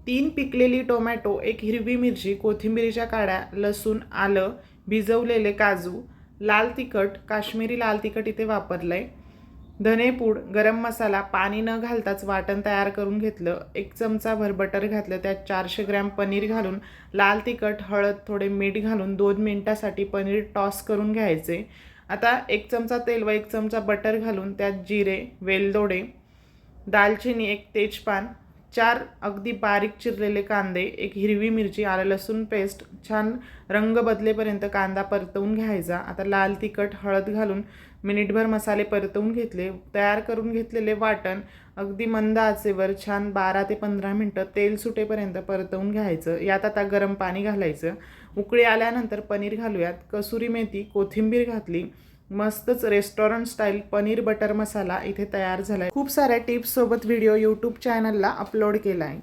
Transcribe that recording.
3 पिकलेली टोमॅटो, 1 हिरवी मिरची, कोथिंबीरीच्या काड्या, लसूण, आलं, भिजवलेले काजू, लाल तिखट, काश्मीरी लाल तिखट इथे वापरलंय, धनेपूड, गरम मसाला, पाणी न घालताच वाटण तयार करून घेतलं, 1 चमचाभर बटर घातलं, त्यात 400 ग्रॅम पनीर घालून लाल तिखट, हळद, थोडे मीठ घालून 2 मिनिटासाठी पनीर टॉस करून घ्यायचे। आता 1 चमचा तेल व 1 चमचा बटर घालून त्यात जिरे, वेलदोडे, दालचिनी, 1 तेजपान, 4 अगदी बारीक चिरलेले कांदे, 1 हिरवी मिरची, आलं लसूण पेस्ट, छान रंग बदलेपर्यंत कांदा परतवून घ्यायचा। आता लाल तिखट, हळद घालून मिनिटभर मसाले परतवून घेतले। तयार करून घेतलेले वाटण अगदी मंद आचेवर छान 12 ते 15 मिनिटं तेल सुटेपर्यंत परतवून घ्यायचं। यात आता गरम पाणी घालायचं। उकळी आल्यानंतर पनीर घालूयात, कसुरी मेथी, कोथिंबीर घातली। मस्तच रेस्टॉरंट स्टाईल पनीर बटर मसाला इथे तयार झालाय। खूप साऱ्या टिप्स सोबत व्हिडिओ यूट्यूब चॅनलला अपलोड केला आहे।